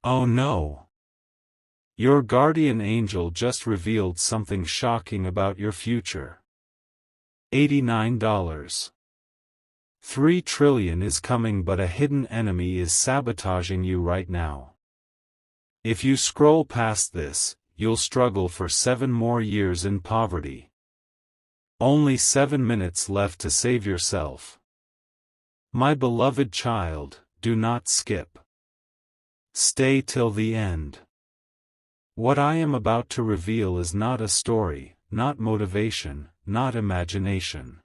Oh no! Your guardian angel just revealed something shocking about your future. $89. 3 trillion is coming, but a hidden enemy is sabotaging you right now. If you scroll past this, you'll struggle for 7 more years in poverty. Only 7 minutes left to save yourself. My beloved child, do not skip. Stay till the end. What I am about to reveal is not a story, not motivation, not imagination.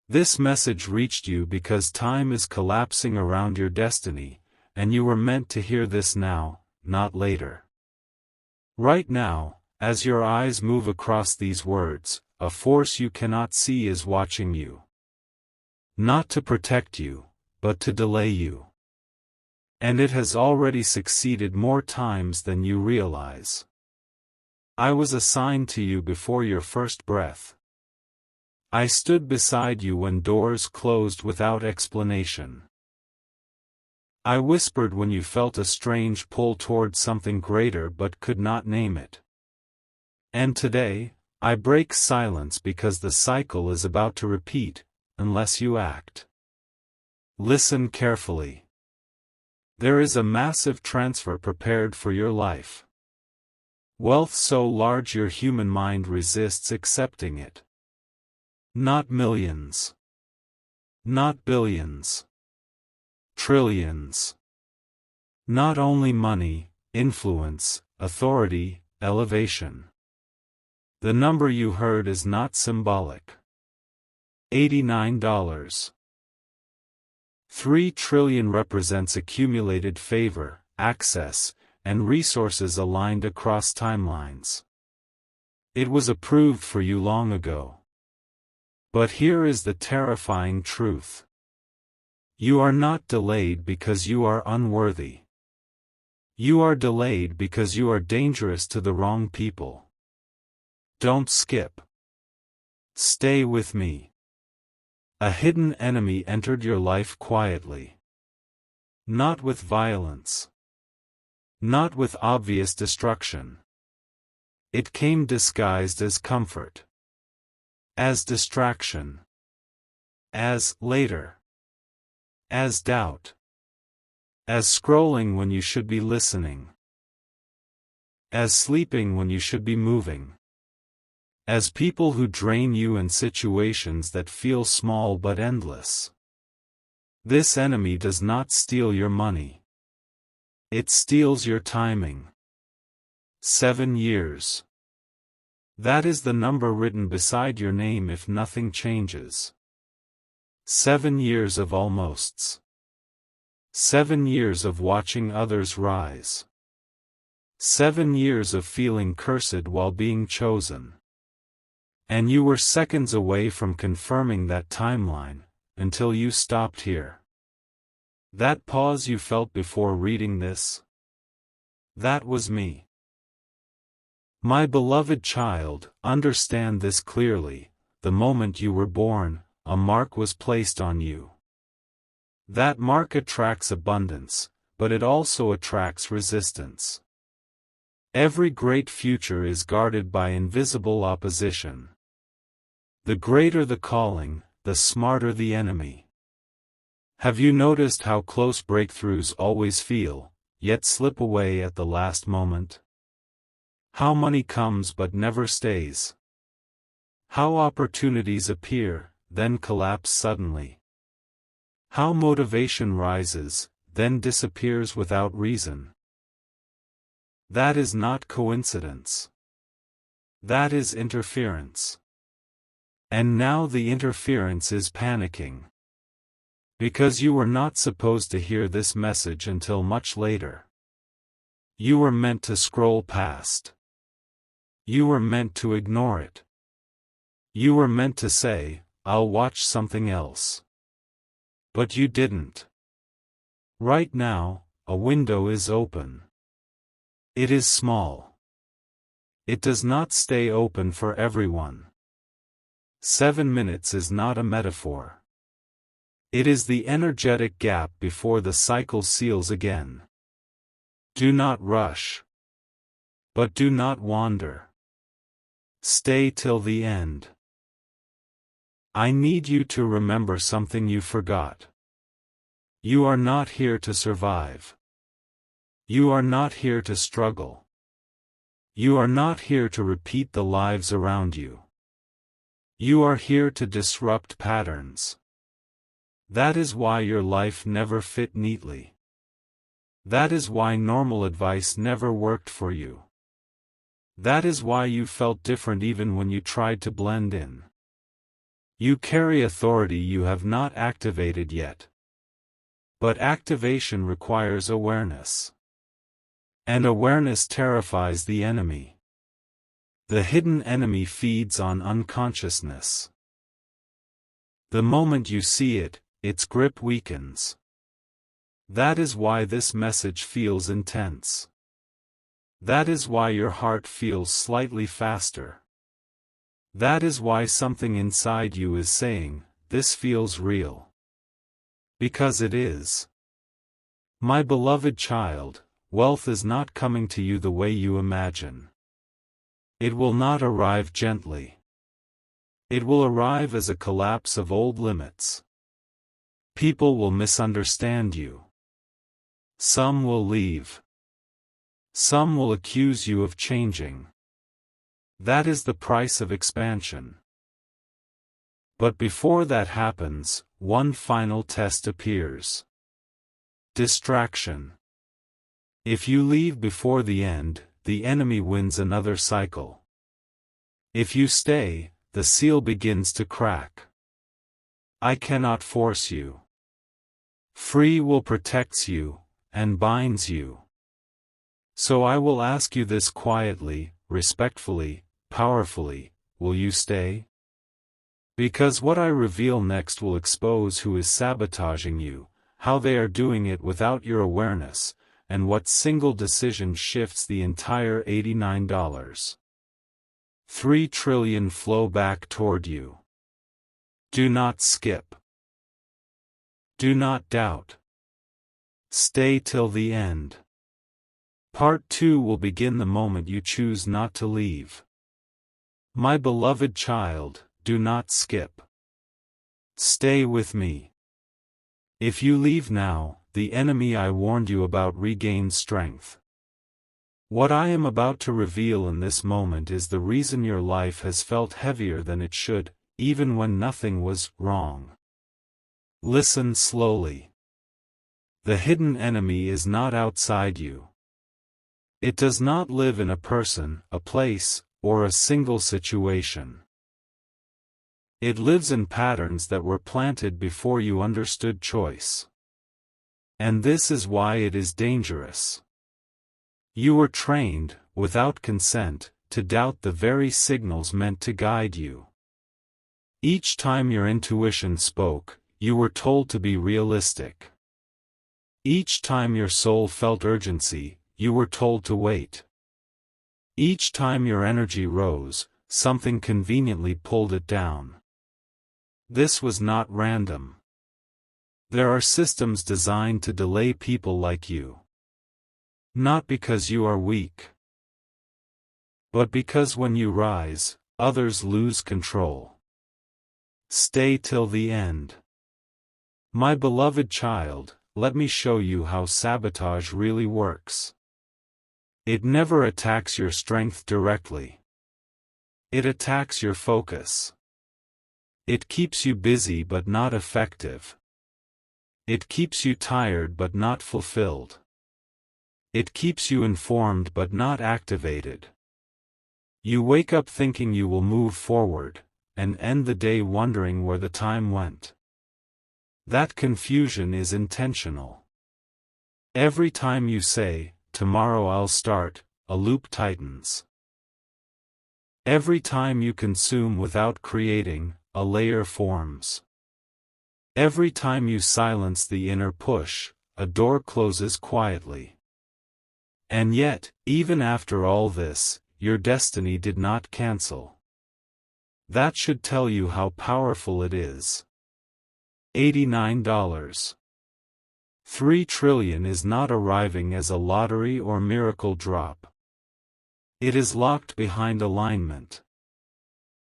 This message reached you because time is collapsing around your destiny, and you were meant to hear this now, not later. Right now, as your eyes move across these words, a force you cannot see is watching you. Not to protect you, but to delay you. And it has already succeeded more times than you realize. I was assigned to you before your first breath. I stood beside you when doors closed without explanation. I whispered when you felt a strange pull toward something greater but could not name it. And today, I break silence because the cycle is about to repeat, unless you act. Listen carefully. There is a massive transfer prepared for your life. Wealth so large your human mind resists accepting it. Not millions. Not billions. Trillions. Not only money, influence, authority, elevation. The number you heard is not symbolic. $89. 3 trillion represents accumulated favor, access, and resources aligned across timelines. It was approved for you long ago. But here is the terrifying truth. You are not delayed because you are unworthy. You are delayed because you are dangerous to the wrong people. Don't skip. Stay with me. A hidden enemy entered your life quietly. Not with violence. Not with obvious destruction. It came disguised as comfort. As distraction. As later. As doubt. As scrolling when you should be listening. As sleeping when you should be moving. As people who drain you in situations that feel small but endless. This enemy does not steal your money. It steals your timing. 7 years. That is the number written beside your name if nothing changes. 7 years of almosts. 7 years of watching others rise. 7 years of feeling cursed while being chosen. And you were seconds away from confirming that timeline, until you stopped here. That pause you felt before reading this? That was me. My beloved child, understand this clearly. The moment you were born, a mark was placed on you. That mark attracts abundance, but it also attracts resistance. Every great future is guarded by invisible opposition. The greater the calling, the smarter the enemy. Have you noticed how close breakthroughs always feel, yet slip away at the last moment? How money comes but never stays. How opportunities appear, then collapse suddenly. How motivation rises, then disappears without reason. That is not coincidence. That is interference. And now the interference is panicking. Because you were not supposed to hear this message until much later. You were meant to scroll past. You were meant to ignore it. You were meant to say, "I'll watch something else." But you didn't. Right now, a window is open. It is small. It does not stay open for everyone. 7 minutes is not a metaphor. It is the energetic gap before the cycle seals again. Do not rush. But do not wander. Stay till the end. I need you to remember something you forgot. You are not here to survive. You are not here to struggle. You are not here to repeat the lives around you. You are here to disrupt patterns. That is why your life never fit neatly. That is why normal advice never worked for you. That is why you felt different even when you tried to blend in. You carry authority you have not activated yet. But activation requires awareness. And awareness terrifies the enemy. The hidden enemy feeds on unconsciousness. The moment you see it, its grip weakens. That is why this message feels intense. That is why your heart feels slightly faster. That is why something inside you is saying, "This feels real." Because it is. My beloved child, wealth is not coming to you the way you imagine. It will not arrive gently. It will arrive as a collapse of old limits. People will misunderstand you. Some will leave. Some will accuse you of changing. That is the price of expansion. But before that happens, one final test appears. Distraction. If you leave before the end, the enemy wins another cycle. If you stay, the seal begins to crack. I cannot force you. Free will protects you, and binds you. So I will ask you this quietly, respectfully, powerfully, will you stay? Because what I reveal next will expose who is sabotaging you, how they are doing it without your awareness, and what single decision shifts the entire $89.3 trillion flow back toward you. Do not skip. Do not doubt. Stay till the end. Part 2 will begin the moment you choose not to leave. My beloved child, do not skip. Stay with me. If you leave now, the enemy I warned you about regains strength. What I am about to reveal in this moment is the reason your life has felt heavier than it should, even when nothing was wrong. Listen slowly. The hidden enemy is not outside you. It does not live in a person, a place, or a single situation. It lives in patterns that were planted before you understood choice. And this is why it is dangerous. You were trained, without consent, to doubt the very signals meant to guide you. Each time your intuition spoke, you were told to be realistic. Each time your soul felt urgency, you were told to wait. Each time your energy rose, something conveniently pulled it down. This was not random. There are systems designed to delay people like you. Not because you are weak, but because when you rise, others lose control. Stay till the end. My beloved child, let me show you how sabotage really works. It never attacks your strength directly. It attacks your focus. It keeps you busy but not effective. It keeps you tired but not fulfilled. It keeps you informed but not activated. You wake up thinking you will move forward, and end the day wondering where the time went. That confusion is intentional. Every time you say, "Tomorrow I'll start," a loop tightens. Every time you consume without creating, a layer forms. Every time you silence the inner push, a door closes quietly. And yet, even after all this, your destiny did not cancel. That should tell you how powerful it is. $89. 3 trillion is not arriving as a lottery or miracle drop. It is locked behind alignment.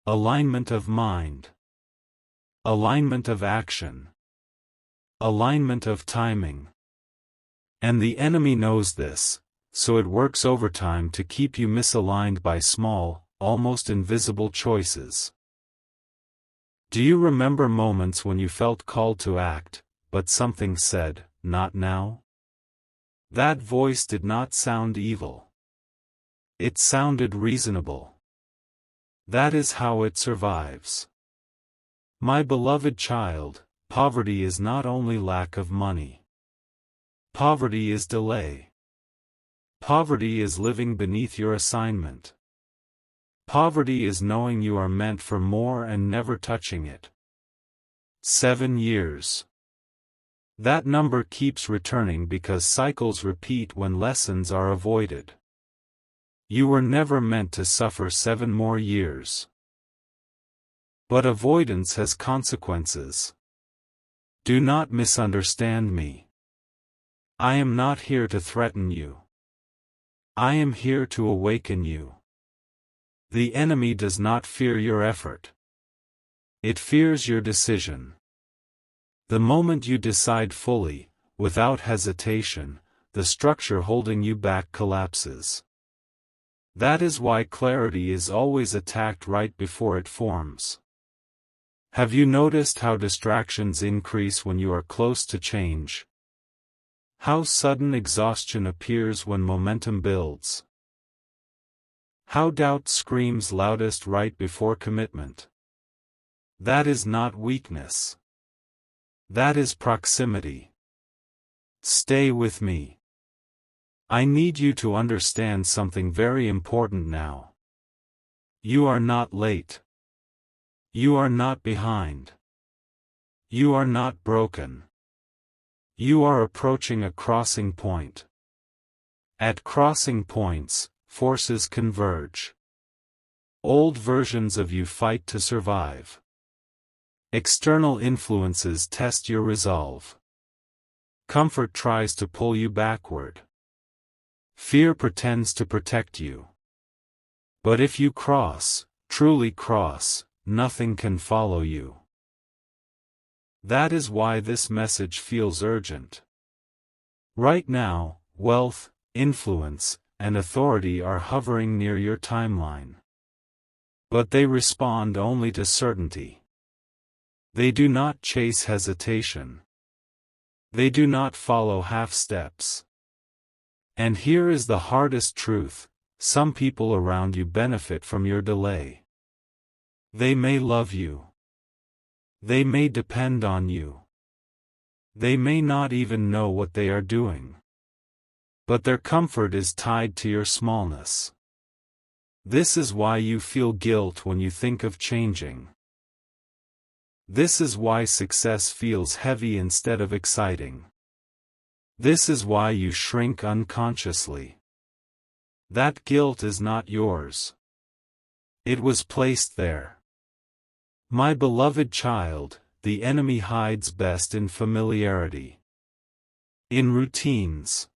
Alignment of mind. Alignment of action. Alignment of timing. And the enemy knows this, so it works overtime to keep you misaligned by small, almost invisible choices. Do you remember moments when you felt called to act, but something said, "Not now"? That voice did not sound evil. It sounded reasonable. That is how it survives. My beloved child, poverty is not only lack of money. Poverty is delay. Poverty is living beneath your assignment. Poverty is knowing you are meant for more and never touching it. 7 years. That number keeps returning because cycles repeat when lessons are avoided. You were never meant to suffer 7 more years. But avoidance has consequences. Do not misunderstand me. I am not here to threaten you. I am here to awaken you. The enemy does not fear your effort. It fears your decision. The moment you decide fully, without hesitation, the structure holding you back collapses. That is why clarity is always attacked right before it forms. Have you noticed how distractions increase when you are close to change? How sudden exhaustion appears when momentum builds? How doubt screams loudest right before commitment? That is not weakness. That is proximity. Stay with me. I need you to understand something very important now. You are not late. You are not behind. You are not broken. You are approaching a crossing point. At crossing points, forces converge. Old versions of you fight to survive. External influences test your resolve. Comfort tries to pull you backward. Fear pretends to protect you. But if you cross, truly cross, nothing can follow you. That is why this message feels urgent. Right now, wealth, influence, and authority are hovering near your timeline. But they respond only to certainty. They do not chase hesitation. They do not follow half steps. And here is the hardest truth: some people around you benefit from your delay. They may love you. They may depend on you. They may not even know what they are doing. But their comfort is tied to your smallness. This is why you feel guilt when you think of changing. This is why success feels heavy instead of exciting. This is why you shrink unconsciously. That guilt is not yours. It was placed there. My beloved child, the enemy hides best in familiarity. In routines.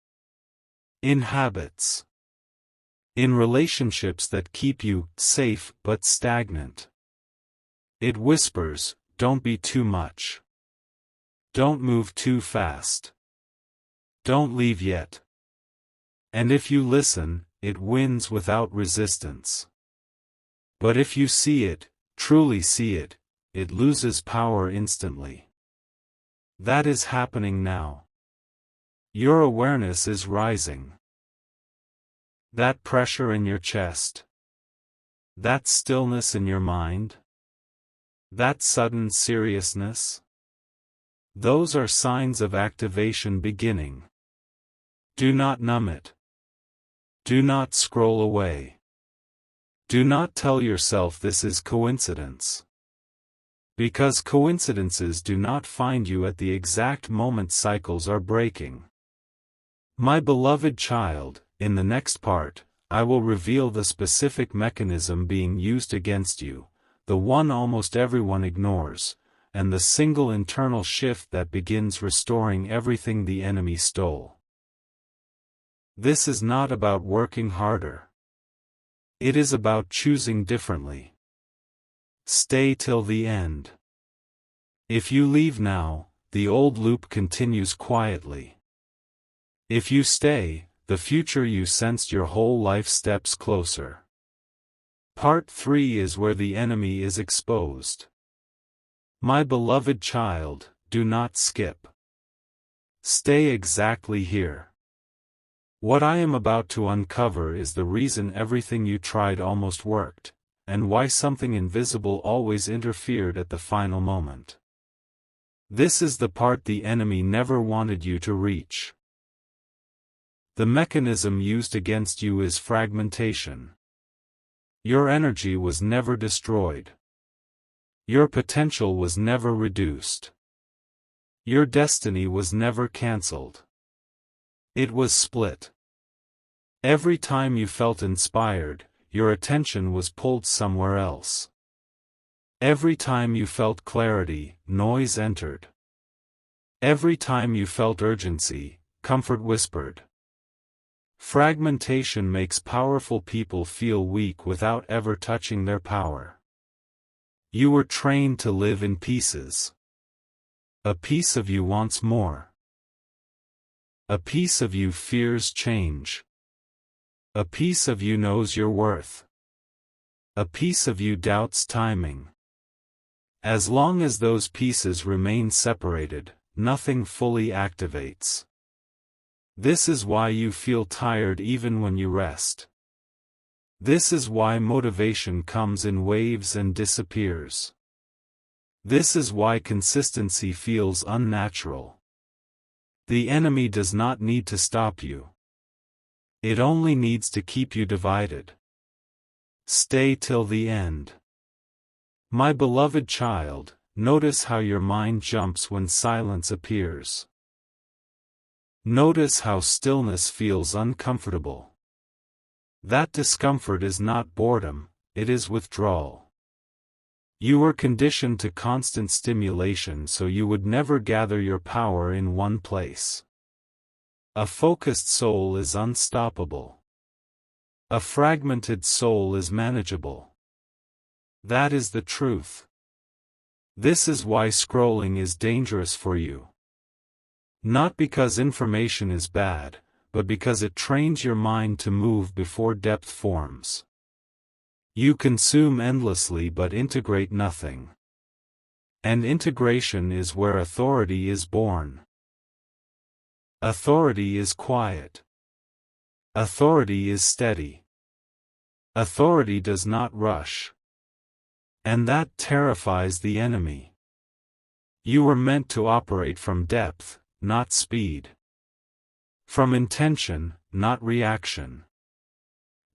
In habits. In relationships that keep you safe but stagnant. It whispers, "Don't be too much. Don't move too fast. Don't leave yet." And if you listen, it wins without resistance. But if you see it, truly see it, it loses power instantly. That is happening now. Your awareness is rising. That pressure in your chest. That stillness in your mind. That sudden seriousness. Those are signs of activation beginning. Do not numb it. Do not scroll away. Do not tell yourself this is coincidence. Because coincidences do not find you at the exact moment cycles are breaking. My beloved child, in the next part, I will reveal the specific mechanism being used against you, the one almost everyone ignores, and the single internal shift that begins restoring everything the enemy stole. This is not about working harder. It is about choosing differently. Stay till the end. If you leave now, the old loop continues quietly. If you stay, the future you sensed your whole life steps closer. Part 3 is where the enemy is exposed. My beloved child, do not skip. Stay exactly here. What I am about to uncover is the reason everything you tried almost worked, and why something invisible always interfered at the final moment. This is the part the enemy never wanted you to reach. The mechanism used against you is fragmentation. Your energy was never destroyed. Your potential was never reduced. Your destiny was never cancelled. It was split. Every time you felt inspired, your attention was pulled somewhere else. Every time you felt clarity, noise entered. Every time you felt urgency, comfort whispered. Fragmentation makes powerful people feel weak without ever touching their power. You were trained to live in pieces. A piece of you wants more. A piece of you fears change. A piece of you knows your worth. A piece of you doubts timing. As long as those pieces remain separated, nothing fully activates. This is why you feel tired even when you rest. This is why motivation comes in waves and disappears. This is why consistency feels unnatural. The enemy does not need to stop you. It only needs to keep you divided. Stay till the end. My beloved child, notice how your mind jumps when silence appears. Notice how stillness feels uncomfortable. That discomfort is not boredom, it is withdrawal. You were conditioned to constant stimulation so you would never gather your power in one place. A focused soul is unstoppable. A fragmented soul is manageable. That is the truth. This is why scrolling is dangerous for you. Not because information is bad, but because it trains your mind to move before depth forms. You consume endlessly but integrate nothing. And integration is where authority is born. Authority is quiet. Authority is steady. Authority does not rush. And that terrifies the enemy. You were meant to operate from depth, not speed. From intention, not reaction.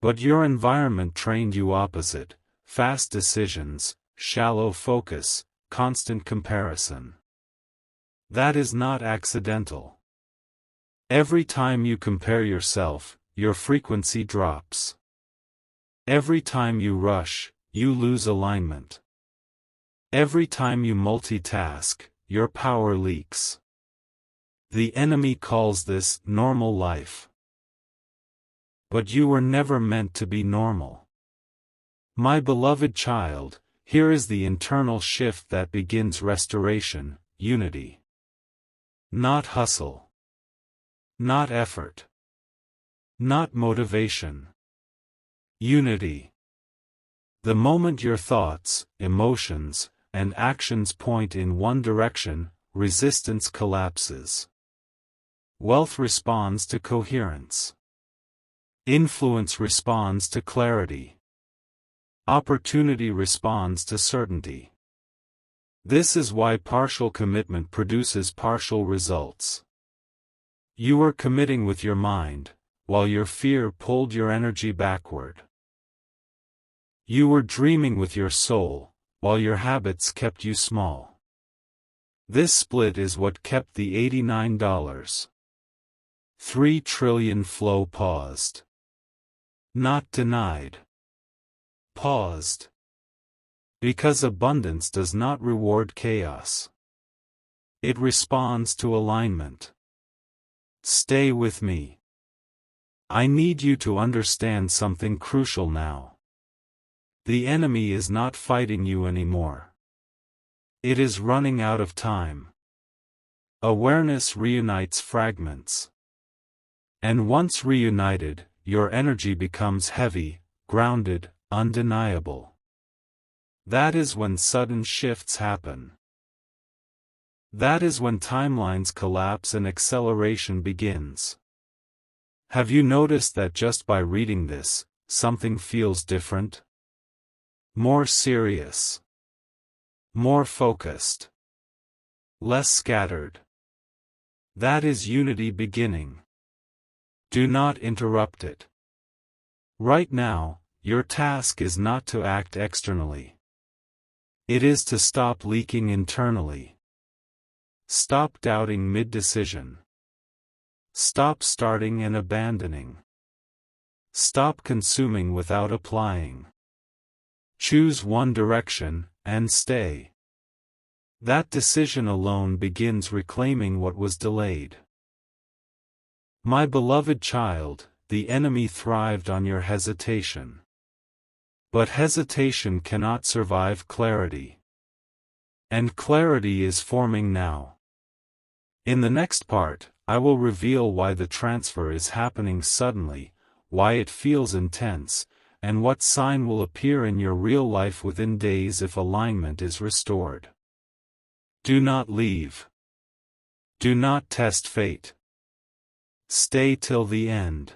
But your environment trained you opposite: fast decisions, shallow focus, constant comparison. That is not accidental. Every time you compare yourself, your frequency drops. Every time you rush, you lose alignment. Every time you multitask, your power leaks. The enemy calls this normal life. But you were never meant to be normal. My beloved child, here is the internal shift that begins restoration: unity. Not hustle. Not effort. Not motivation. Unity. The moment your thoughts, emotions, and actions point in one direction, resistance collapses. Wealth responds to coherence. Influence responds to clarity. Opportunity responds to certainty. This is why partial commitment produces partial results. You were committing with your mind, while your fear pulled your energy backward. You were dreaming with your soul, while your habits kept you small. This split is what kept the $89.3 trillion flow paused. Not denied. Paused. Because abundance does not reward chaos. It responds to alignment. Stay with me. I need you to understand something crucial now. The enemy is not fighting you anymore. It is running out of time. Awareness reunites fragments. And once reunited, your energy becomes heavy, grounded, undeniable. That is when sudden shifts happen. That is when timelines collapse and acceleration begins. Have you noticed that just by reading this, something feels different? More serious. More focused. Less scattered. That is unity beginning. Do not interrupt it. Right now, your task is not to act externally. It is to stop leaking internally. Stop doubting mid-decision. Stop starting and abandoning. Stop consuming without applying. Choose one direction, and stay. That decision alone begins reclaiming what was delayed. My beloved child, the enemy thrived on your hesitation. But hesitation cannot survive clarity. And clarity is forming now. In the next part, I will reveal why the transfer is happening suddenly, why it feels intense, and what sign will appear in your real life within days if alignment is restored. Do not leave. Do not test fate. Stay till the end.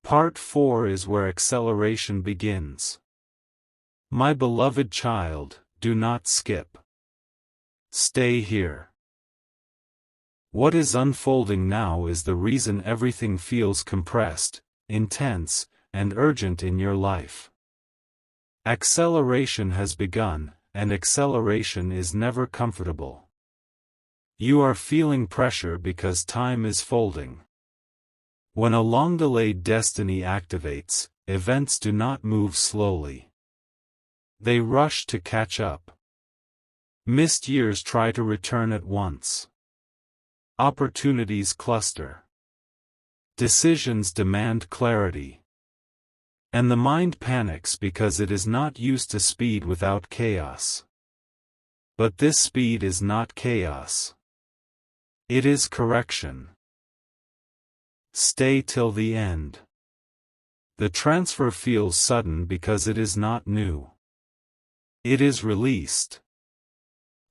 Part 4 is where acceleration begins. My beloved child, do not skip. Stay here. What is unfolding now is the reason everything feels compressed, intense, and urgent in your life. Acceleration has begun, and acceleration is never comfortable. You are feeling pressure because time is folding. When a long-delayed destiny activates, events do not move slowly. They rush to catch up. Missed years try to return at once. Opportunities cluster. Decisions demand clarity. And the mind panics because it is not used to speed without chaos. But this speed is not chaos. It is correction. Stay till the end. The transfer feels sudden because it is not new. It is released.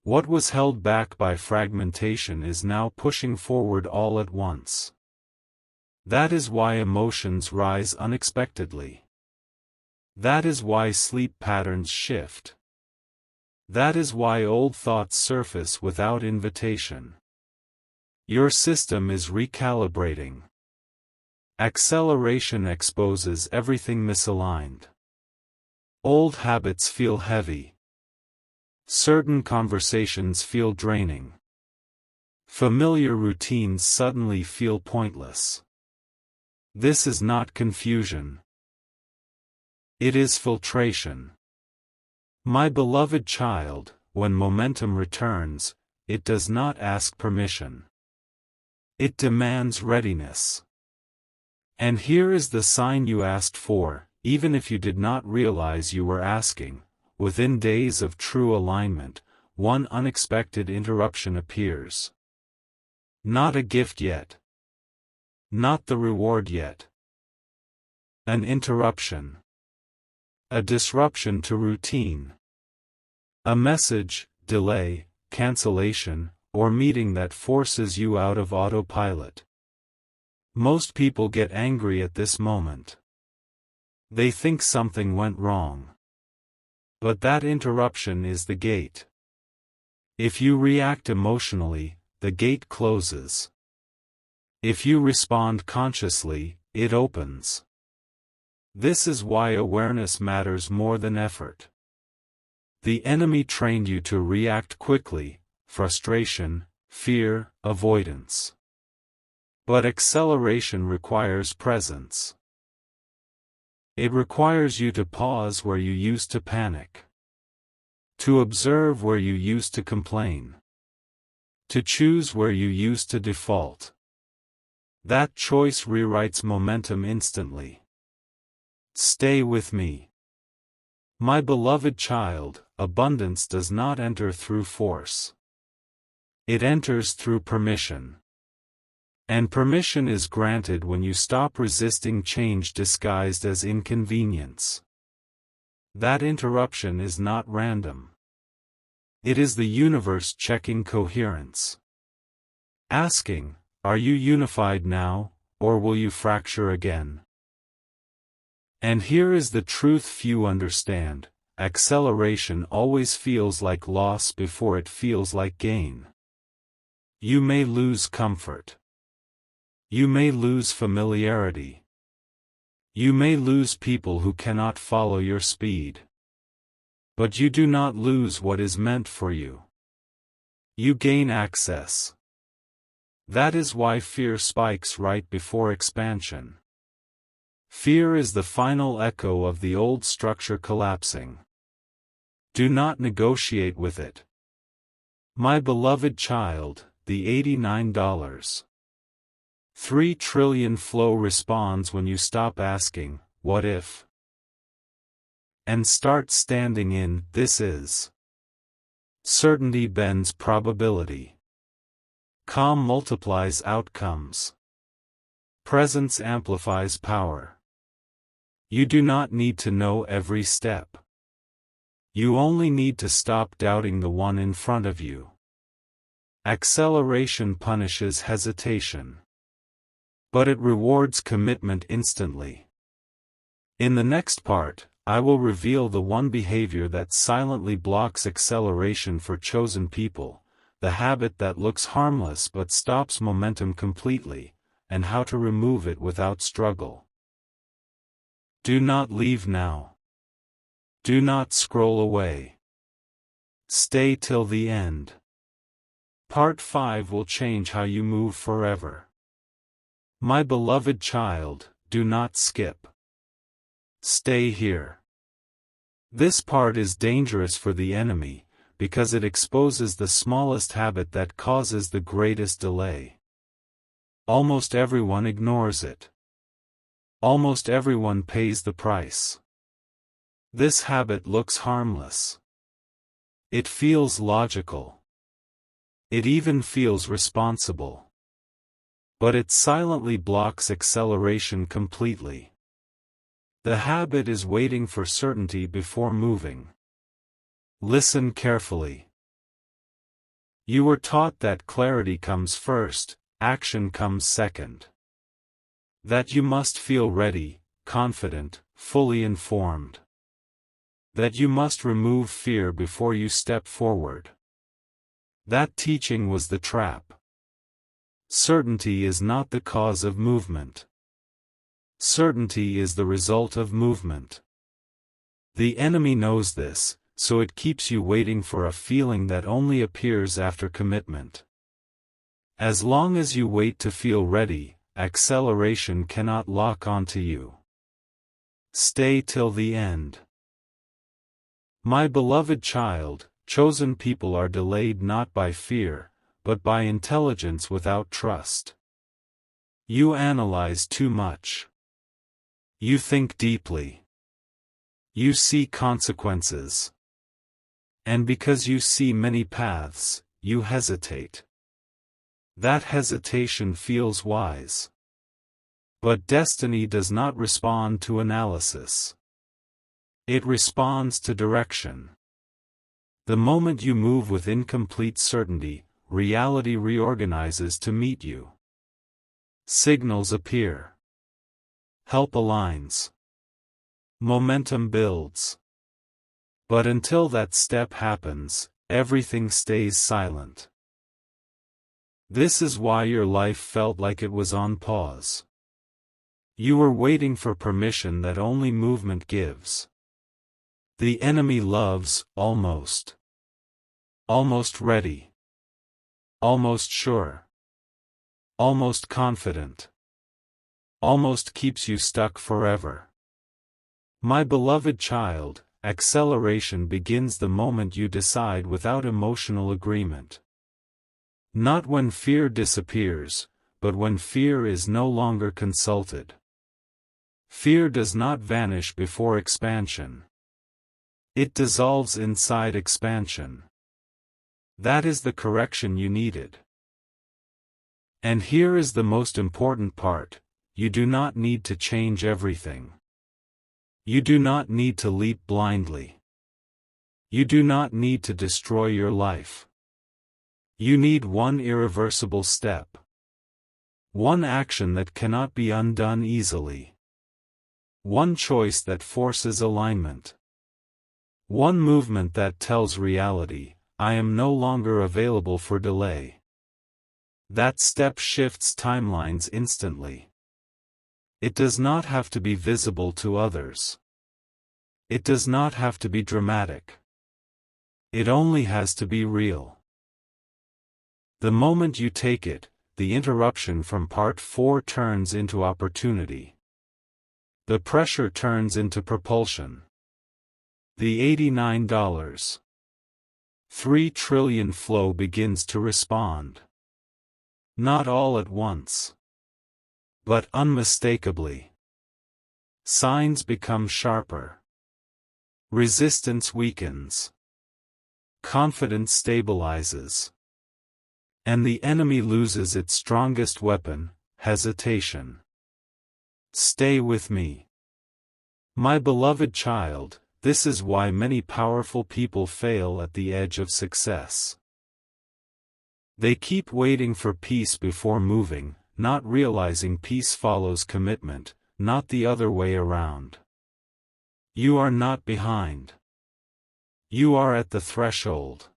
What was held back by fragmentation is now pushing forward all at once. That is why emotions rise unexpectedly. That is why sleep patterns shift. That is why old thoughts surface without invitation. Your system is recalibrating. Acceleration exposes everything misaligned. Old habits feel heavy. Certain conversations feel draining. Familiar routines suddenly feel pointless. This is not confusion. It is filtration. My beloved child, when momentum returns, it does not ask permission. It demands readiness. And here is the sign you asked for, even if you did not realize you were asking. Within days of true alignment, one unexpected interruption appears. Not a gift yet. Not the reward yet. An interruption. A disruption to routine. A message, delay, cancellation, or meeting that forces you out of autopilot. Most people get angry at this moment. They think something went wrong. But that interruption is the gate. If you react emotionally, the gate closes. If you respond consciously, it opens. This is why awareness matters more than effort. The enemy trained you to react quickly, frustration, fear, avoidance. But acceleration requires presence. It requires you to pause where you used to panic. To observe where you used to complain. To choose where you used to default. That choice rewrites momentum instantly. Stay with me. My beloved child, abundance does not enter through force. It enters through permission. And permission is granted when you stop resisting change disguised as inconvenience. That interruption is not random. It is the universe checking coherence. Asking, are you unified now, or will you fracture again? And here is the truth few understand: acceleration always feels like loss before it feels like gain. You may lose comfort. You may lose familiarity. You may lose people who cannot follow your speed. But you do not lose what is meant for you. You gain access. That is why fear spikes right before expansion. Fear is the final echo of the old structure collapsing. Do not negotiate with it. My beloved child, the $89.3 trillion flow responds when you stop asking, what if? And start standing in, this is. Certainty bends probability. Calm multiplies outcomes. Presence amplifies power. You do not need to know every step. You only need to stop doubting the one in front of you. Acceleration punishes hesitation. But it rewards commitment instantly. In the next part, I will reveal the one behavior that silently blocks acceleration for chosen people, the habit that looks harmless but stops momentum completely, and how to remove it without struggle. Do not leave now. Do not scroll away. Stay till the end. Part 5 will change how you move forever. My beloved child, do not skip. Stay here. This part is dangerous for the enemy, because it exposes the smallest habit that causes the greatest delay. Almost everyone ignores it. Almost everyone pays the price. This habit looks harmless. It feels logical. It even feels responsible. But it silently blocks acceleration completely. The habit is waiting for certainty before moving. Listen carefully. You were taught that clarity comes first, action comes second. That you must feel ready, confident, fully informed. That you must remove fear before you step forward. That teaching was the trap. Certainty is not the cause of movement. Certainty is the result of movement. The enemy knows this, so it keeps you waiting for a feeling that only appears after commitment. As long as you wait to feel ready, acceleration cannot lock onto you. Stay till the end. My beloved child, chosen people are delayed not by fear, but by intelligence without trust. You analyze too much. You think deeply. You see consequences. And because you see many paths, you hesitate. That hesitation feels wise. But destiny does not respond to analysis. It responds to direction. The moment you move with incomplete certainty, reality reorganizes to meet you. Signals appear. Help aligns. Momentum builds. But until that step happens, everything stays silent. This is why your life felt like it was on pause. You were waiting for permission that only movement gives. The enemy loves, almost. Almost ready. Almost sure. Almost confident. Almost keeps you stuck forever. My beloved child, acceleration begins the moment you decide without emotional agreement. Not when fear disappears, but when fear is no longer consulted. Fear does not vanish before expansion. It dissolves inside expansion. That is the correction you needed. And here is the most important part: you do not need to change everything. You do not need to leap blindly. You do not need to destroy your life. You need one irreversible step. One action that cannot be undone easily. One choice that forces alignment. One movement that tells reality, I am no longer available for delay. That step shifts timelines instantly. It does not have to be visible to others. It does not have to be dramatic. It only has to be real. The moment you take it, the interruption from part 4 turns into opportunity. The pressure turns into propulsion. The $89.3 trillion flow begins to respond. Not all at once, but unmistakably. Signs become sharper. Resistance weakens. Confidence stabilizes. And the enemy loses its strongest weapon, hesitation. Stay with me. My beloved child, this is why many powerful people fail at the edge of success. They keep waiting for peace before moving, not realizing peace follows commitment, not the other way around. You are not behind. You are at the threshold.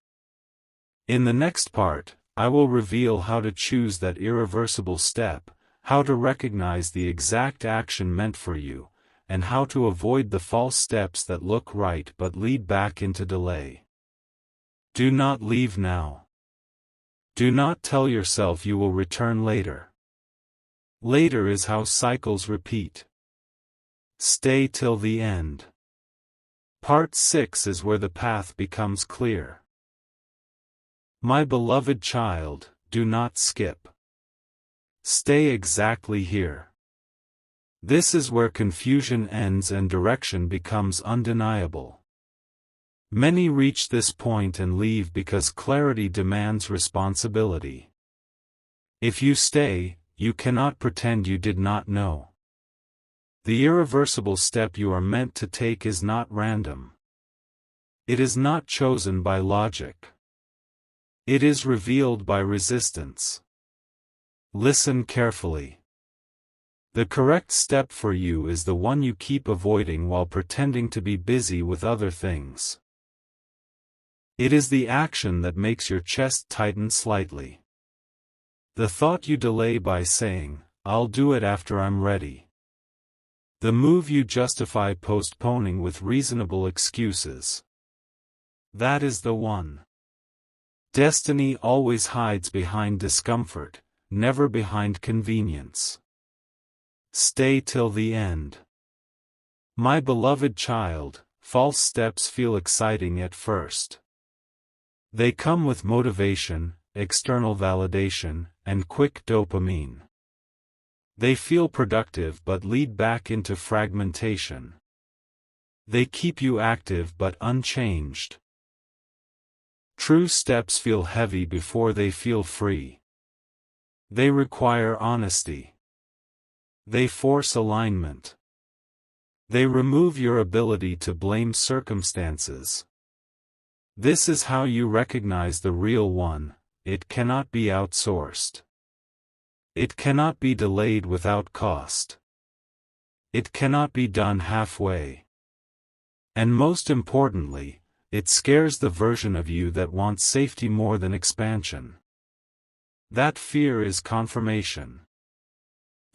In the next part, I will reveal how to choose that irreversible step, how to recognize the exact action meant for you, and how to avoid the false steps that look right but lead back into delay. Do not leave now. Do not tell yourself you will return later. Later is how cycles repeat. Stay till the end. Part 6 is where the path becomes clear. My beloved child, do not skip. Stay exactly here. This is where confusion ends and direction becomes undeniable. Many reach this point and leave because clarity demands responsibility. If you stay, you cannot pretend you did not know. The irreversible step you are meant to take is not random. It is not chosen by logic. It is revealed by resistance. Listen carefully. The correct step for you is the one you keep avoiding while pretending to be busy with other things. It is the action that makes your chest tighten slightly. The thought you delay by saying, I'll do it after I'm ready. The move you justify postponing with reasonable excuses. That is the one. Destiny always hides behind discomfort, never behind convenience. Stay till the end. My beloved child, false steps feel exciting at first. They come with motivation, external validation, and quick dopamine. They feel productive but lead back into fragmentation. They keep you active but unchanged. True steps feel heavy before they feel free. They require honesty. They force alignment. They remove your ability to blame circumstances. This is how you recognize the real one: it cannot be outsourced. It cannot be delayed without cost. It cannot be done halfway. And most importantly, it scares the version of you that wants safety more than expansion. That fear is confirmation.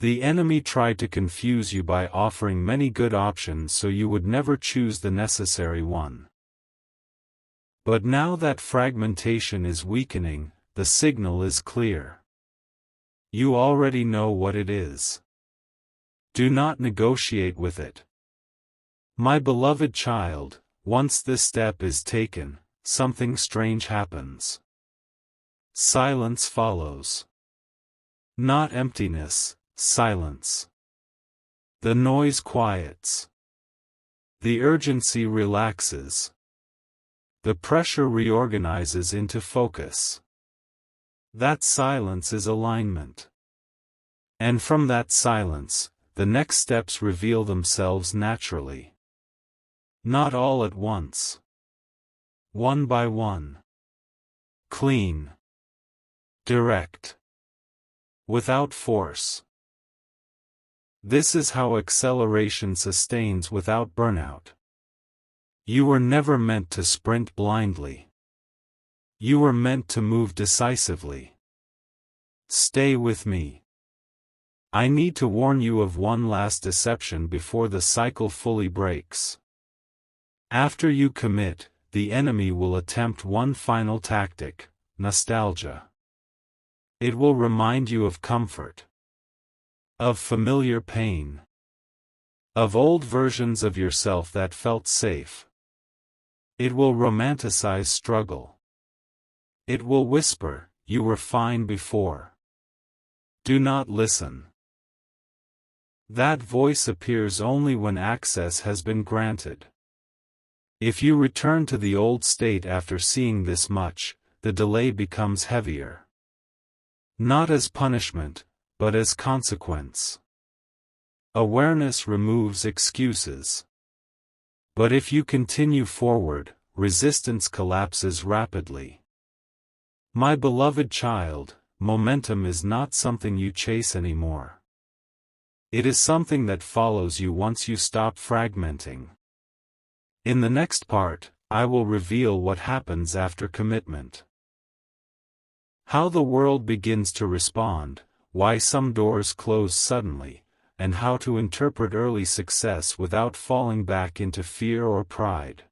The enemy tried to confuse you by offering many good options so you would never choose the necessary one. But now that fragmentation is weakening, the signal is clear. You already know what it is. Do not negotiate with it. My beloved child, Once this step is taken, something strange happens. Silence follows. Not emptiness, silence. The noise quiets. The urgency relaxes. The pressure reorganizes into focus. That silence is alignment. And from that silence, the next steps reveal themselves naturally. Not all at once. One by one. Clean. Direct. Without force. This is how acceleration sustains without burnout. You were never meant to sprint blindly. You were meant to move decisively. Stay with me. I need to warn you of one last deception before the cycle fully breaks. After you commit, the enemy will attempt one final tactic: nostalgia. It will remind you of comfort, of familiar pain, of old versions of yourself that felt safe. It will romanticize struggle. It will whisper, "You were fine before." Do not listen. That voice appears only when access has been granted. If you return to the old state after seeing this much, the delay becomes heavier. Not as punishment, but as consequence. Awareness removes excuses. But if you continue forward, resistance collapses rapidly. My beloved child, momentum is not something you chase anymore. It is something that follows you once you stop fragmenting. In the next part, I will reveal what happens after commitment. How the world begins to respond, why some doors close suddenly, and how to interpret early success without falling back into fear or pride.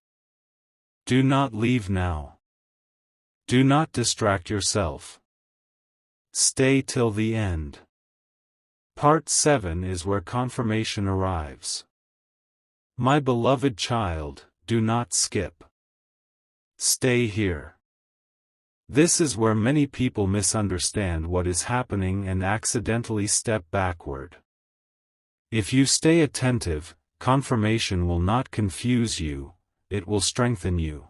Do not leave now. Do not distract yourself. Stay till the end. Part 7 is where confirmation arrives. My beloved child, do not skip. Stay here. This is where many people misunderstand what is happening and accidentally step backward. If you stay attentive, confirmation will not confuse you, it will strengthen you.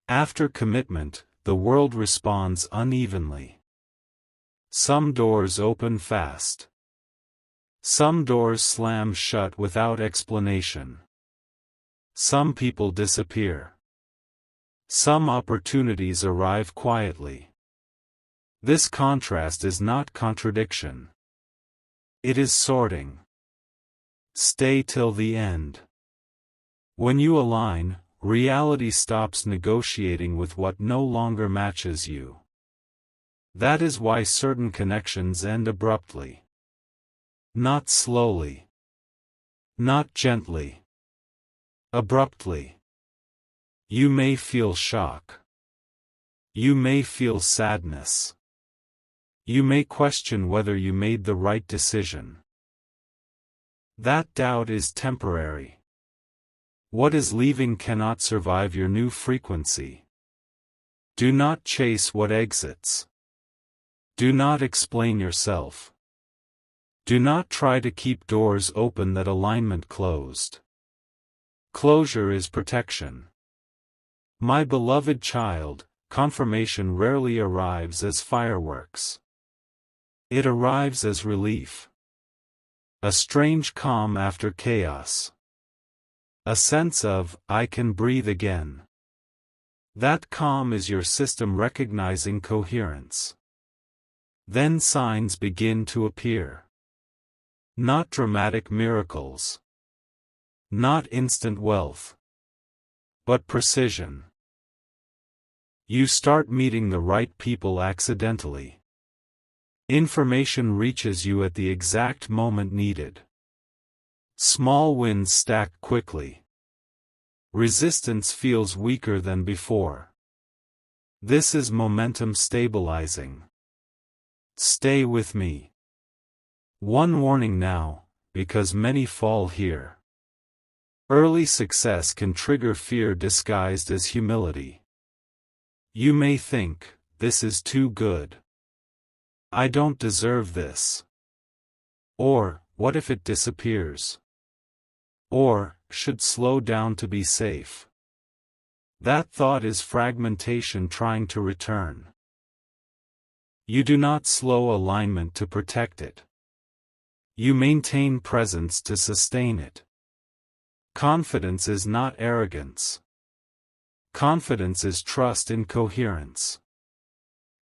After commitment, the world responds unevenly. Some doors open fast. Some doors slam shut without explanation. Some people disappear. Some opportunities arrive quietly. This contrast is not contradiction. It is sorting. Stay till the end. When you align, reality stops negotiating with what no longer matches you. That is why certain connections end abruptly. Not slowly. Not gently. Abruptly. You may feel shock. You may feel sadness. You may question whether you made the right decision. That doubt is temporary. What is leaving cannot survive your new frequency. Do not chase what exits. Do not explain yourself. Do not try to keep doors open that alignment closed. Closure is protection. My beloved child, confirmation rarely arrives as fireworks. It arrives as relief. A strange calm after chaos. A sense of, I can breathe again. That calm is your system recognizing coherence. Then signs begin to appear. Not dramatic miracles. Not instant wealth. But precision. You start meeting the right people accidentally. Information reaches you at the exact moment needed. Small wins stack quickly. Resistance feels weaker than before. This is momentum stabilizing. Stay with me. One warning now, because many fall here. Early success can trigger fear disguised as humility. You may think, this is too good. I don't deserve this. Or, what if it disappears? Or, should slow down to be safe. That thought is fragmentation trying to return. You do not slow alignment to protect it. You maintain presence to sustain it. Confidence is not arrogance. Confidence is trust in coherence.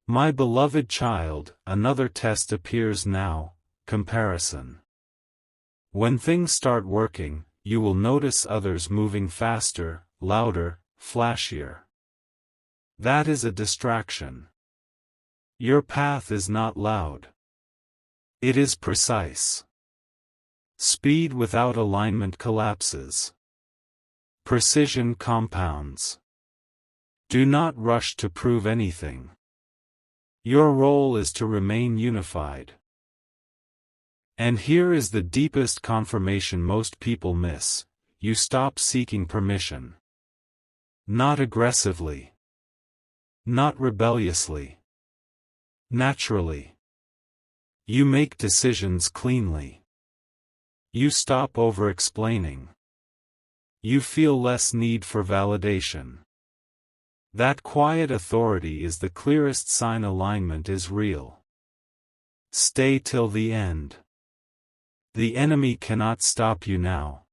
My beloved child, another test appears now: comparison. When things start working, you will notice others moving faster, louder, flashier. That is a distraction. Your path is not loud. It is precise. Speed without alignment collapses. Precision compounds. Do not rush to prove anything. Your role is to remain unified. And here is the deepest confirmation most people miss: you stop seeking permission. Not aggressively. Not rebelliously. Naturally. You make decisions cleanly. You stop over-explaining. You feel less need for validation. That quiet authority is the clearest sign alignment is real. Stay till the end. The enemy cannot stop you now.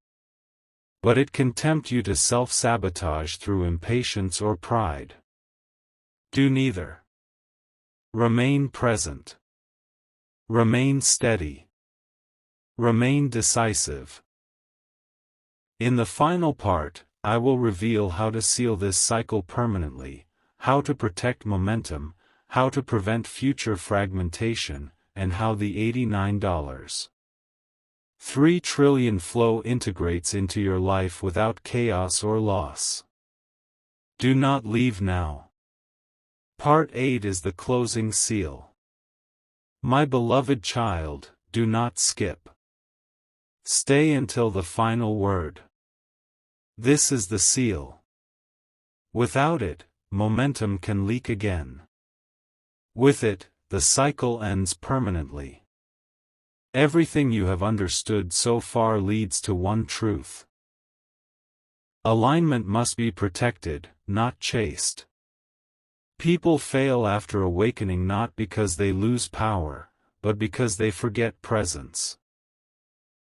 But it can tempt you to self-sabotage through impatience or pride. Do neither. Remain present. Remain steady. Remain decisive. In the final part, I will reveal how to seal this cycle permanently, how to protect momentum, how to prevent future fragmentation, and how the $89.3 trillion flow integrates into your life without chaos or loss. Do not leave now. Part 8 is the closing seal. My beloved child, do not skip. Stay until the final word. This is the seal. Without it, momentum can leak again. With it, the cycle ends permanently. Everything you have understood so far leads to one truth. Alignment must be protected, not chased. People fail after awakening not because they lose power, but because they forget presence.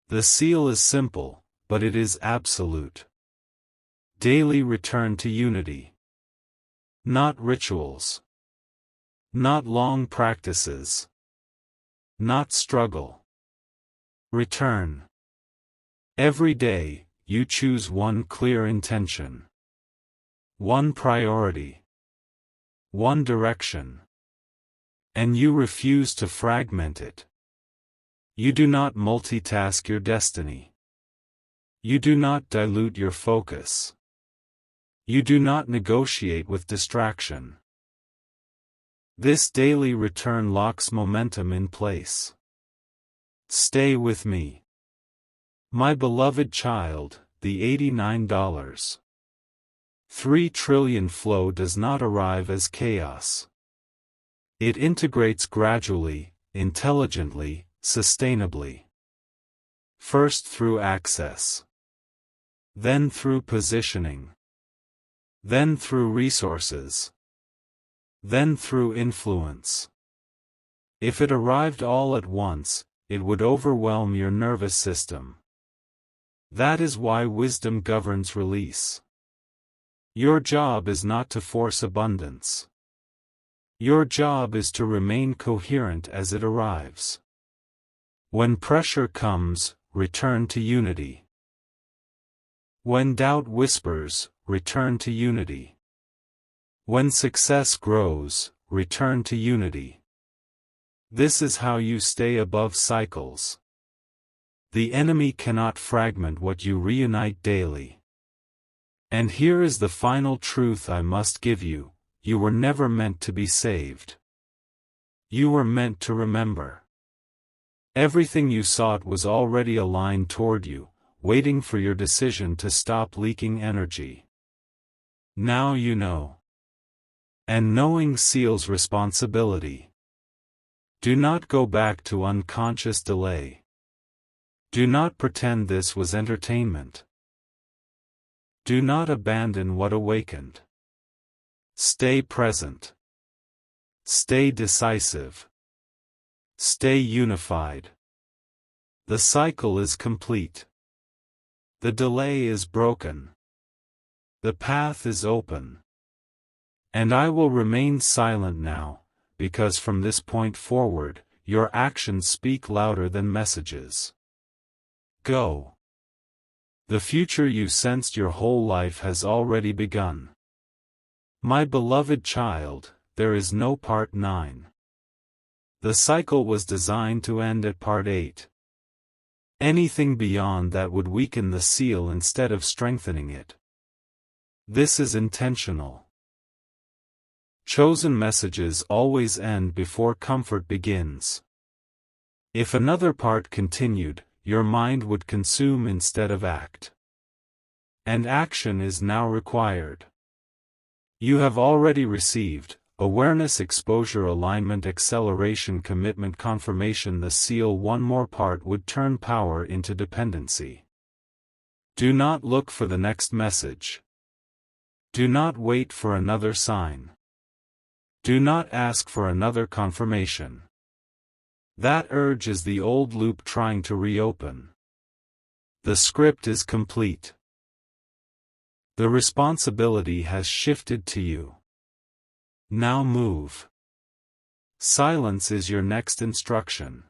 The seal is simple, but it is absolute. Daily return to unity. Not rituals. Not long practices. Not struggle. Return. Every day, you choose one clear intention. One priority. One direction. And you refuse to fragment it. You do not multitask your destiny. You do not dilute your focus. You do not negotiate with distraction. This daily return locks momentum in place. Stay with me. My beloved child, the $89.3 trillion flow does not arrive as chaos. It integrates gradually, intelligently, sustainably. First through access. Then through positioning. Then through resources. Then through influence. If it arrived all at once, it would overwhelm your nervous system. That is why wisdom governs release. Your job is not to force abundance. Your job is to remain coherent as it arrives. When pressure comes, return to unity. When doubt whispers, return to unity. When success grows, return to unity. This is how you stay above cycles. The enemy cannot fragment what you reunite daily. And here is the final truth I must give you: you were never meant to be saved. You were meant to remember. Everything you sought was already aligned toward you, waiting for your decision to stop leaking energy. Now you know. And knowing seals responsibility. Do not go back to unconscious delay. Do not pretend this was entertainment. Do not abandon what awakened. Stay present. Stay decisive. Stay unified. The cycle is complete. The delay is broken. The path is open. And I will remain silent now, because from this point forward, your actions speak louder than messages. Go. The future you sensed your whole life has already begun. My beloved child, there is no part 9. The cycle was designed to end at part 8. Anything beyond that would weaken the seal instead of strengthening it. This is intentional. Chosen messages always end before comfort begins. If another part continued, your mind would consume instead of act. And action is now required. You have already received awareness, exposure, alignment, acceleration, commitment, confirmation. The seal. One more part would turn power into dependency. Do not look for the next message. Do not wait for another sign. Do not ask for another confirmation. That urge is the old loop trying to reopen. The script is complete. The responsibility has shifted to you. Now move. Silence is your next instruction.